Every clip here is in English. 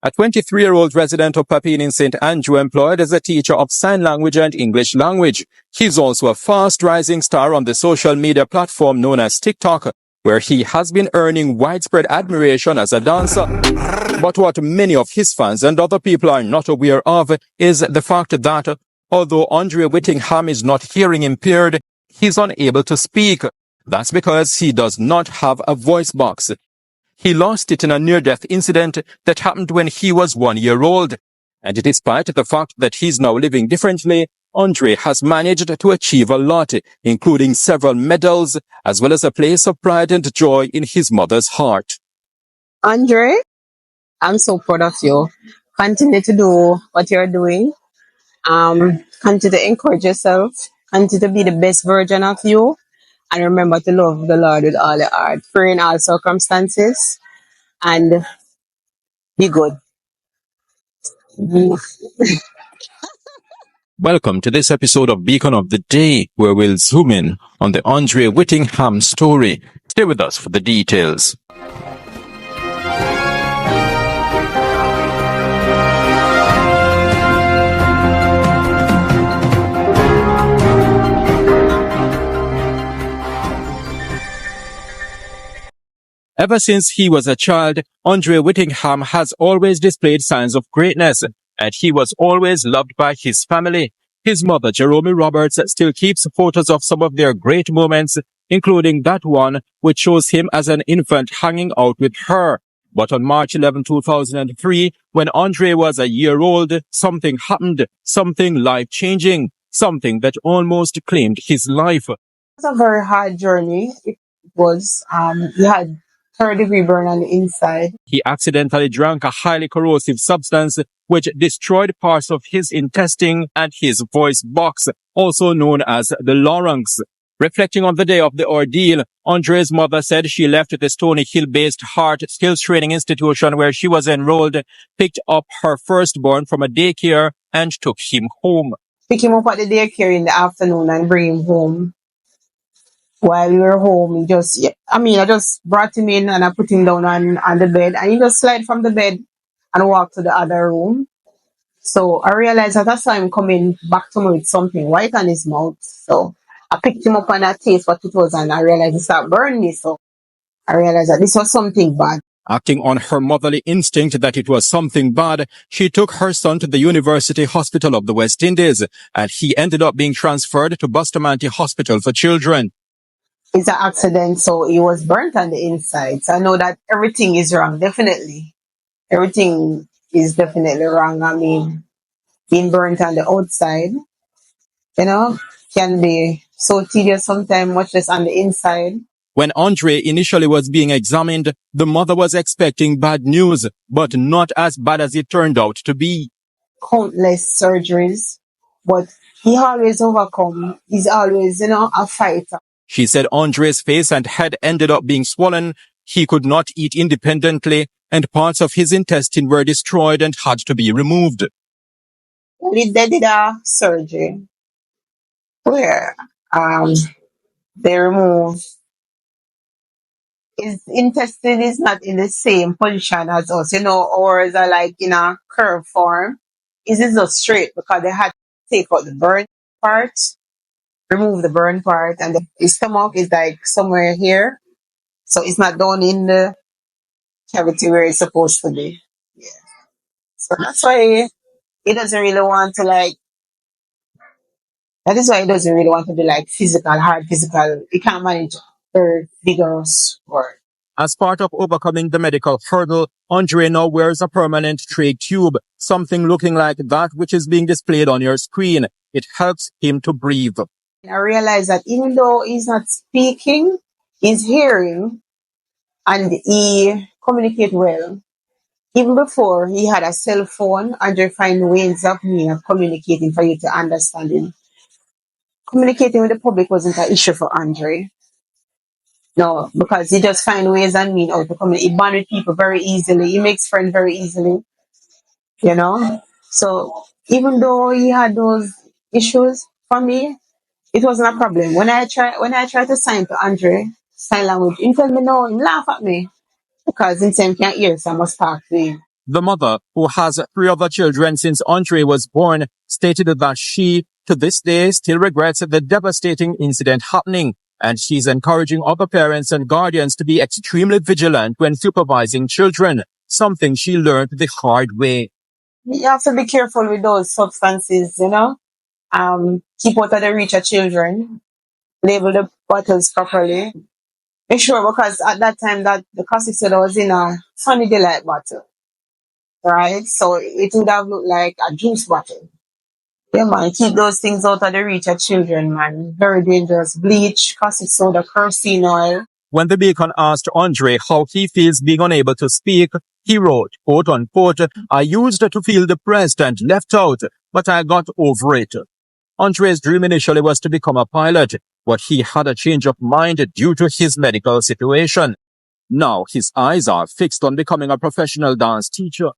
A 23-year-old resident of Papine in St. Andrew employed as a teacher of sign language and English language. He's also a fast-rising star on the social media platform known as TikTok, where he has been earning widespread admiration as a dancer. But what many of his fans and other people are not aware of is the fact that, although Andre Whittingham is not hearing impaired, he's unable to speak. That's because he does not have a voice box. He lost it in a near-death incident that happened when he was 1 year old. And despite the fact that he's now living differently, Andre has managed to achieve a lot, including several medals, as well as a place of pride and joy in his mother's heart. Andre, I'm so proud of you. Continue to do what you're doing. Continue to encourage yourself. Continue to be the best version of you. And remember to love the Lord with all your heart. Pray in all circumstances. And be good. Welcome to this episode of Beacon of the Day, where we'll zoom in on the Andre Whittingham story. Stay with us for the details. Ever since he was a child, Andre Whittingham has always displayed signs of greatness, and he was always loved by his family. His mother, Jerome Roberts, still keeps photos of some of their great moments, including that one which shows him as an infant hanging out with her. But on March 11, 2003, when Andre was a year old, something happened, something life-changing, something that almost claimed his life. It was a very hard journey. It was, he had third-degree burn on the inside. He accidentally drank a highly corrosive substance which destroyed parts of his intestine and his voice box, also known as the larynx. Reflecting on the day of the ordeal, Andre's mother said she left the Stony Hill-based Heart Skills Training Institution where she was enrolled, picked up her firstborn from a daycare, and took him home. Pick him up at the daycare in the afternoon and bring him home. While we were home, I just brought him in and I put him down on the bed, and he just slid from the bed and walked to the other room. So I realized that I saw him coming back to me with something white on his mouth. So I picked him up and I tasted what it was, and I realized it started burning me. So I realized that this was something bad. Acting on her motherly instinct that it was something bad, she took her son to the University Hospital of the West Indies, and he ended up being transferred to Bustamante Hospital for Children. It's an accident, so he was burnt on the inside. So I know that everything is wrong, definitely. Everything is definitely wrong. I mean, being burnt on the outside, can be so tedious sometimes, much less on the inside. When Andre initially was being examined, the mother was expecting bad news, but not as bad as it turned out to be. Countless surgeries, but he always overcome. He's always, a fighter. She said Andre's face and head ended up being swollen. He could not eat independently, and parts of his intestine were destroyed and had to be removed. They did a surgery where they removed his intestine is not in the same position as us. Ours are like in a curved form. His is just straight because they had to take out the burn part, remove the burn part, and his stomach is like somewhere here. So it's not down in the cavity where it's supposed to be. Yeah. So that's why he doesn't really want to that is why he doesn't really want to be hard physical. He can't manage very vigorous work. As part of overcoming the medical hurdle, Andre now wears a permanent trach tube, something looking like that which is being displayed on your screen. It helps him to breathe. I realized that even though he's not speaking, he's hearing and he communicates well. Even before he had a cell phone, Andre find ways of communicating for you to understand him. Communicating with the public wasn't an issue for Andre. No, because he just find ways and means how to communicate. He bond with people very easily. He makes friends very easily. So even though he had those issues, for me, it wasn't a problem. When I try to sign to Andre, sign language, he tell me no, he laugh at me. Because he can't hear, so I must talk to him. The mother, who has 3 other children since Andre was born, stated that she, to this day, still regrets the devastating incident happening, and she's encouraging other parents and guardians to be extremely vigilant when supervising children, something she learned the hard way. You have to be careful with those substances, you know. Keep out of the reach of children. Label the bottles properly. Make sure, because at that time that the caustic soda was in a Sunny Delight bottle, right? So it would have looked like a juice bottle. Yeah, man, keep those things out of the reach of children, man. Very dangerous. Bleach, caustic soda, kerosene oil. When the Beacon asked Andre how he feels being unable to speak, he wrote, quote unquote, "I used to feel depressed and left out, but I got over it." Andre's dream initially was to become a pilot, but he had a change of mind due to his medical situation. Now his eyes are fixed on becoming a professional dance teacher.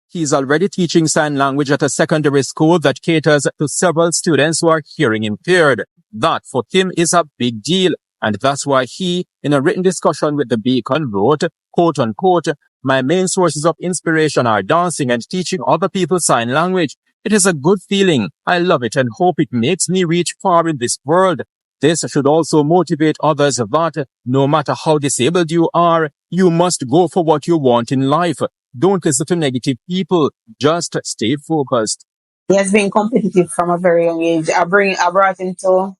He's already teaching sign language at a secondary school that caters to several students who are hearing impaired. That, for him, is a big deal, and that's why he, in a written discussion with the Beacon, wrote, quote unquote, "My main sources of inspiration are dancing and teaching other people sign language. It is a good feeling. I love it and hope it makes me reach far in this world. This should also motivate others that, no matter how disabled you are, you must go for what you want in life. Don't listen to negative people. Just stay focused." He has been competitive from a very young age. I brought him to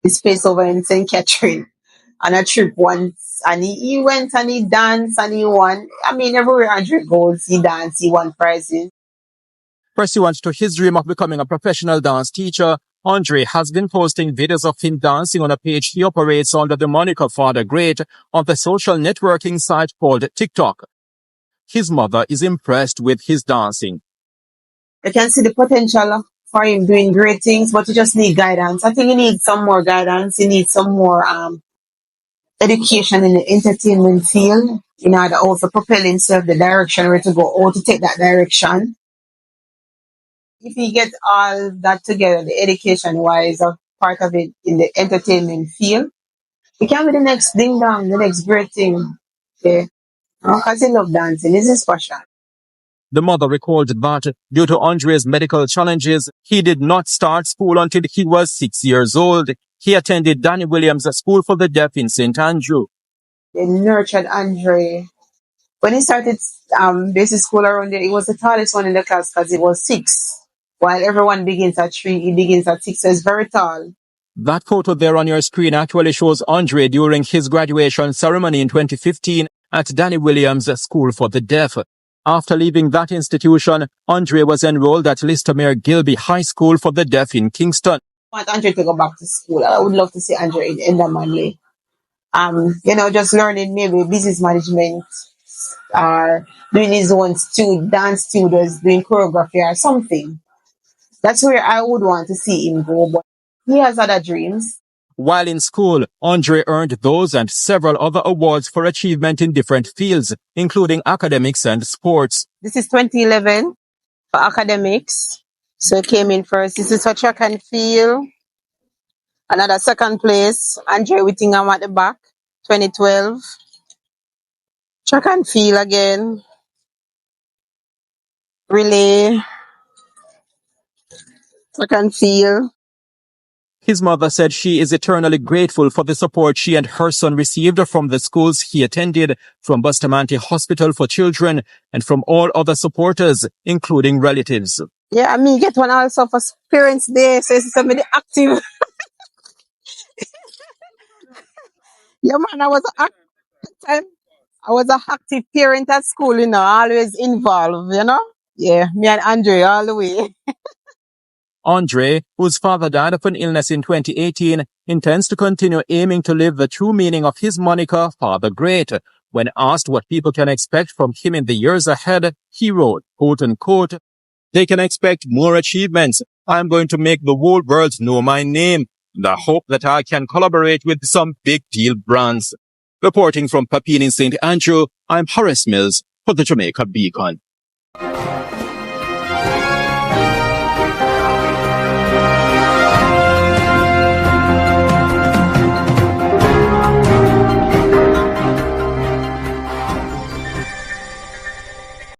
this place over in St. Catherine on a trip once, and he went and he danced and he won. I mean, everywhere Andre goes, he danced, he won prizes. Pursuant to his dream of becoming a professional dance teacher, Andre has been posting videos of him dancing on a page he operates under the moniker Father Great on the social networking site called TikTok. His mother is impressed with his dancing. You can see the potential for him doing great things, but you just need guidance. I think he needs some more guidance. He needs some more education in the entertainment field in order to also propel himself the direction where to go, or to take that direction. If he gets all that together, the education wise of part of it in the entertainment field, he can be the next ding dong, the next great thing. Yeah. Because he loves dancing, it's his passion. The mother recalled that due to Andre's medical challenges, he did not start school until he was 6 years old. He attended Danny Williams School for the Deaf in St. Andrew. They nurtured Andre. When he started basic school around there, he was the tallest one in the class because he was 6. While everyone begins at 3, he begins at 6, so he's very tall. That photo there on your screen actually shows Andre during his graduation ceremony in 2015 at Danny Williams School for the Deaf. After leaving that institution, Andre was enrolled at Listomere Gilby High School for the Deaf in Kingston. I want Andre to go back to school. I would love to see Andre in Endermanley. Just learning maybe business management, or doing his own dance studios, doing choreography or something. That's where I would want to see him go, but he has other dreams. While in school, Andre earned those and several other awards for achievement in different fields, including academics and sports. This is 2011 for academics. So he came in first. This is for track and field. Another second place, Andre Whittingham at the back, 2012. Track and field again. Relay. Track and field. His mother said she is eternally grateful for the support she and her son received from the schools he attended, from Bustamante Hospital for Children, and from all other supporters, including relatives. Yeah, I mean, get one also for Parents' Day, so it's somebody active. Yeah, man, I was an active parent at school, always involved, Yeah, me and Andre all the way. Andre, whose father died of an illness in 2018, intends to continue aiming to live the true meaning of his moniker, Father Great. When asked what people can expect from him in the years ahead, he wrote, quote unquote, "They can expect more achievements. I'm going to make the whole world know my name. The hope that I can collaborate with some big deal brands." Reporting from Papine in St. Andrew, I'm Horace Mills for the Jamaica Beacon.